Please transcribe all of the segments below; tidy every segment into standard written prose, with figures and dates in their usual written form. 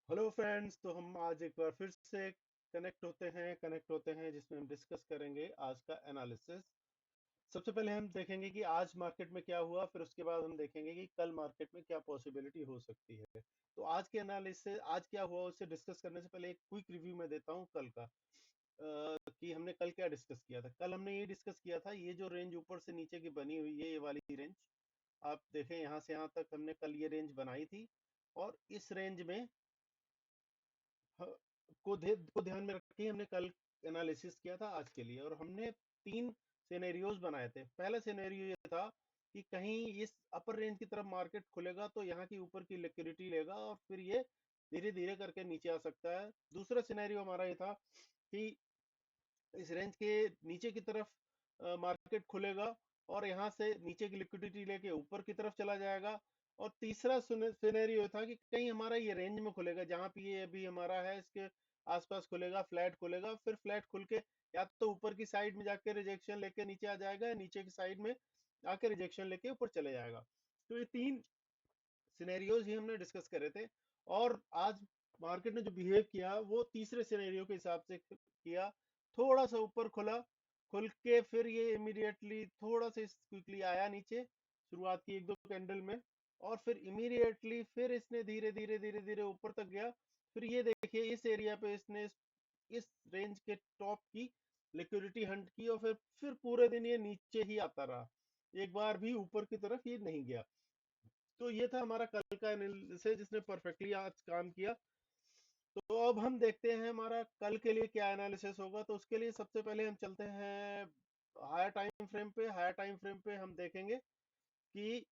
Hello friends. तो हम आज एक बार फिर से कनेक्ट होते हैं जिसमें हम डिस्कस करेंगे आज का एनालिसिस। सबसे पहले हम देखेंगे कि आज मार्केट में क्या हुआ, फिर उसके बाद हम देखेंगे कि कल मार्केट में क्या पॉसिबिलिटी हो सकती है। तो आज के एनालिसिस आज क्या हुआ उसे डिस्कस करने से पहले एक क्विक रिव्यू मैं देता हूँ कल का। कि हमने कल क्या डिस्कस किया था। कल हमने ये डिस्कस किया था, ये जो रेंज ऊपर से नीचे की बनी हुई है, ये वाली रेंज आप देखें, यहाँ से यहाँ तक हमने कल ये रेंज बनाई थी। और इस रेंज में ह- को ध्यान में रख के हमने कल एनालिसिस किया था आज के लिए, और हमने तीन सिनेरियोज बनाए थे। पहला सिनेरियो ये था कि कहीं इस अपर रेंज की तरफ मार्केट खुलेगा तो यहाँ की ऊपर की लिक्विडिटी लेगा और फिर ये धीरे धीरे करके नीचे आ सकता है। दूसरा सिनेरियो हमारा ये था कि इस रेंज के नीचे की तरफ मार्केट खुलेगा और यहाँ से नीचे की लिक्विडिटी लेके ऊपर की तरफ चला जाएगा। और तीसरा सिनेरियो था कि कहीं हमारा ये रेंज में खुलेगा, जहां पे ये अभी हमारा है इसके आसपास खुलेगा, फ्लैट खुलेगा, फिर फ्लैट खुल के या तो ऊपर की साइड में जाके रिजेक्शन लेके नीचे आ जाएगा, या नीचे की साइड में आके रिजेक्शन लेके ऊपर चले जाएगा। तो ये तीन सिनेरियोज ही हमने डिस्कस करे थे। और आज मार्केट ने जो बिहेव किया वो तीसरे सिनेरियो के हिसाब से किया। थोड़ा सा ऊपर खुला, खुल के फिर ये इमीडिएटली थोड़ा सा क्विकली आया नीचे, शुरुआत की एक दो कैंडल में, और फिर इमीडिएटली फिर इसने धीरे धीरे धीरे धीरे ऊपर तक गया। फिर ये देखिए इस एरिया पे इसने इस रेंज के टॉप की लिक्विडिटी हंट की, और फिर पूरे दिन ये नीचे ही आता रहा, एक बार भी ऊपर की तरफ ये नहीं गया। तो ये था हमारा कल का एनालिसिस जिसने परफेक्टली आज काम किया। तो अब हम देखते हैं हमारा कल के लिए क्या एनालिसिस होगा। तो उसके लिए सबसे पहले हम चलते हैं हायर टाइम फ्रेम पे। हायर टाइम फ्रेम पे हम देखेंगे कि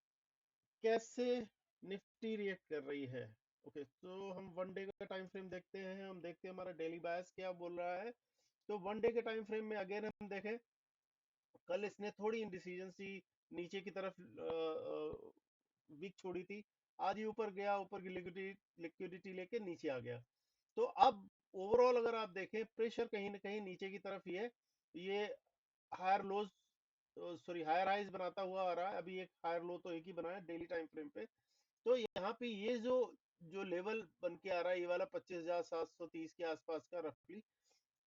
कैसे निफ्टी रिएक्ट कर रही है। ओके, तो हम वन डे का टाइम फ्रेम देखते हैं। हम देखते हैं हमारा डेली बायस क्या बोल रहा है। तो वन डे के टाइम फ्रेम में अगेन हम देखें, कल इसने थोड़ी इंडिसीजन सी नीचे की तरफ वीक छोड़ी थी। आज ही ऊपर गया, ऊपर की लिक्विडिटी लेके नीचे आ गया। तो अब ओवरऑल अगर आप देखें, प्रेशर कहीं ना कहीं नीचे की तरफ ही है। ये higher lows, sorry higher highs बनाता हुआ आ रहा है। अभी एक हायर लो तो एक ही बना है डेली टाइम फ्रेम पे। तो यहाँ पे ये जो जो लेवल बन के आ रहा है, ये वाला 25,730 के आसपास का रफली,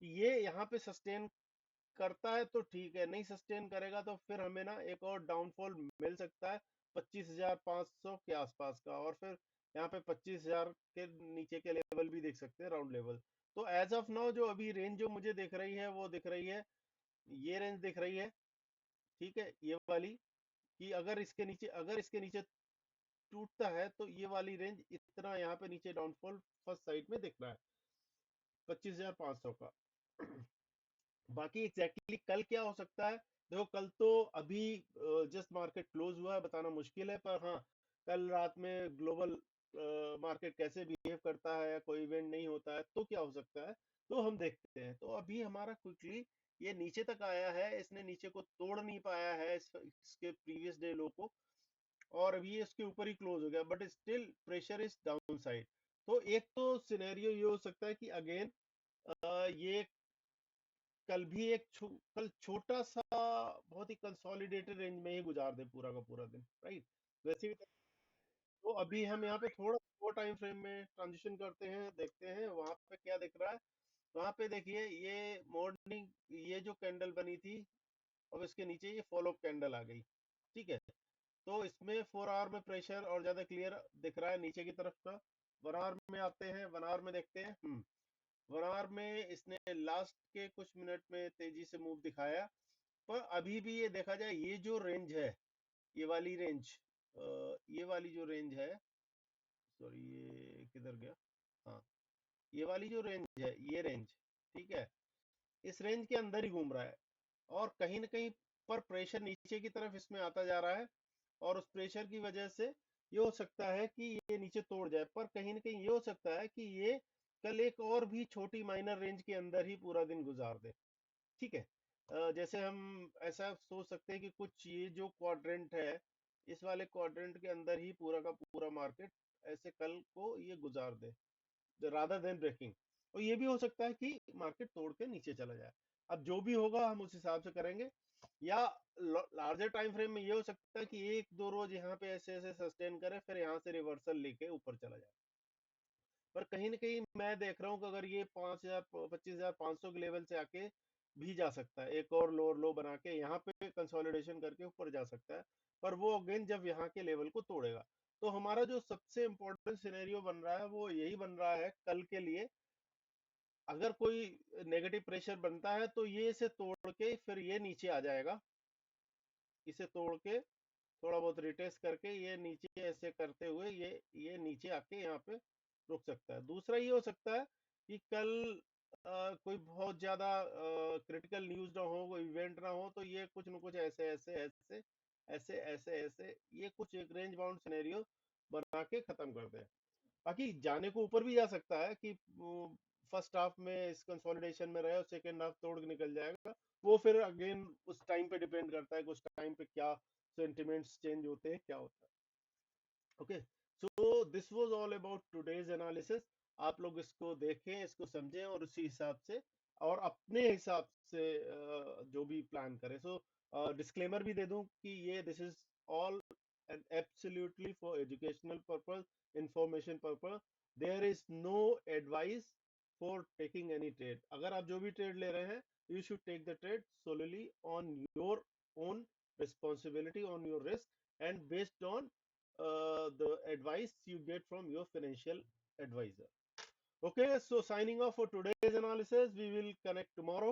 ये यहाँ पे सस्टेन करता है तो ठीक है, नहीं सस्टेन करेगा तो फिर हमें ना एक और डाउनफॉल मिल सकता है 25,500 के आसपास का। और फिर यहाँ पे 25,000 के नीचे के लेवल भी देख सकते हैं, राउंड लेवल। तो एज ऑफ नाउ जो अभी रेंज जो मुझे दिख रही है वो दिख रही है, ये रेंज दिख रही है, ठीक है, ये वाली। कि अगर इसके नीचे टूटता है तो ये वाली रेंज इतना यहाँ पे नीचे डाउनफॉल फर्स्ट साइड में दिख रहा है 25,500 का। बाकी एग्जैक्टली कल क्या हो सकता है, देखो कल तो अभी जस्ट मार्केट क्लोज हुआ है, बताना मुश्किल है। पर हाँ, कल रात में ग्लोबल मार्केट कैसे बिहेव करता है, या कोई इवेंट नहीं होता है तो क्या हो सकता है, तो हम देखते हैं। तो अभी हमारा क्विकली ये नीचे तक आया है, इसने नीचे को तोड़ नहीं पाया है इसके प्रीवियस डे लो को, और अभी ये इसके ऊपर ही क्लोज हो गया, but still pressure is down side. तो एक तो सिनेरियो ये हो सकता है कि अगेन ये कल भी कल छोटा सा बहुत ही कंसोलिडेटेड रेंज में ही गुजार दे पूरा का पूरा दिन, राइट। वैसे भी तो अभी हम यहाँ पे थोड़ा वो टाइम फ्रेम में ट्रांजिशन करते हैं, देखते हैं वहां पे क्या दिख रहा है। वहां पे देखिए ये मॉर्निंग, ये जो कैंडल बनी थी, अब इसके नीचे ये फॉलो कैंडल आ गई, ठीक है। तो इसमें 4 आवर में प्रेशर और ज्यादा क्लियर दिख रहा है नीचे की तरफ का। 1 आवर में आते हैं, 1 आवर में देखते हैं। 1 आवर में इसने लास्ट के कुछ मिनट में तेजी से मूव दिखाया। पर अभी भी ये देखा जाए, ये जो रेंज है, ये वाली रेंज, ये वाली जो रेंज है, सॉरी ये किधर गया, हाँ, ये वाली जो रेंज है, ये रेंज, ठीक है, इस रेंज के अंदर ही घूम रहा है। और कहीं ना कहीं पर प्रेशर नीचे की तरफ इसमें आता जा रहा है, और उस प्रेशर की वजह से ये हो सकता है कि ये नीचे तोड़ जाए। पर कहीं ना कहीं ये हो सकता है कि ये कल एक और भी छोटी माइनर रेंज के अंदर ही पूरा दिन गुजार दे, ठीक है। जैसे हम ऐसा सोच सकते हैं कि कुछ ये जो क्वाड्रेंट है, इस वाले क्वाड्रेंट के अंदर ही पूरा का पूरा मार्केट ऐसे कल को ये गुजार दे, रादर देन ब्रेकिंग। और ये भी हो सकता है कि मार्केट तोड़ के नीचे चला जाए। अब जो भी होगा हम उस हिसाब से करेंगे। या लार्जर टाइम फ्रेम में ये हो सकता है कि एक दो रोज यहाँ पे ऐसे ऐसे सस्टेन करे, फिर यहाँ से रिवर्सल लेके ऊपर चला जाए। पर कहीं ना कहीं मैं देख रहा हूँ कि अगर ये 5,000 25,500 के लेवल से आके भी जा सकता है, एक और लोअर लो बना के यहाँ पे कंसोलिडेशन करके ऊपर जा सकता है। पर वो अगेन जब यहाँ के लेवल को तोड़ेगा, तो हमारा जो सबसे इम्पोर्टेंट सिनेरियो बन रहा है वो यही बन रहा है कल के लिए। अगर कोई नेगेटिव प्रेशर बनता है तो ये इसे तोड़ के फिर ये नीचे आ जाएगा, इसे तोड़ के थोड़ा बहुत रिटेस्ट करके ये नीचे ऐसे करते हुए ये नीचे आके यहाँ पे रुक सकता है। दूसरा ये हो सकता है कि कल कोई बहुत ज्यादा क्रिटिकल न्यूज ना हो, कोई इवेंट ना हो, तो ये कुछ न कुछ ऐसे ऐसे ऐसे ऐसे ऐसे ऐसे ये कुछ एक रेंज बाउंड सिनेरियो बना के खत्म कर दे। बाकी जाने को ऊपर भी जा सकता है कि फर्स्ट हाफ में इस कंसोलिडेशन में रहे और सेकेंड हाफ तोड़ के निकल जाएगा। वो फिर अगेन उस टाइम पे डिपेंड करता है कि उस टाइम पे क्या सेंटिमेंट्स चेंज होते हैं, क्या होता है। Okay, so this was all about today's analysis. आप लोग इसको देखें, इसको समझें और उसी हिसाब से और अपने हिसाब से जो भी प्लान करें। सो डिस्क्लेमर भी दे दूं कि ये this is all and absolutely for educational purpose, information purpose. There is no advice for taking any trade. अगर आप जो भी ट्रेड ले रहे हैं, you should take the trade solely on your own responsibility, on your risk, and based on the advice you get from your financial advisor. Okay, so signing off for today's analysis. We will connect tomorrow.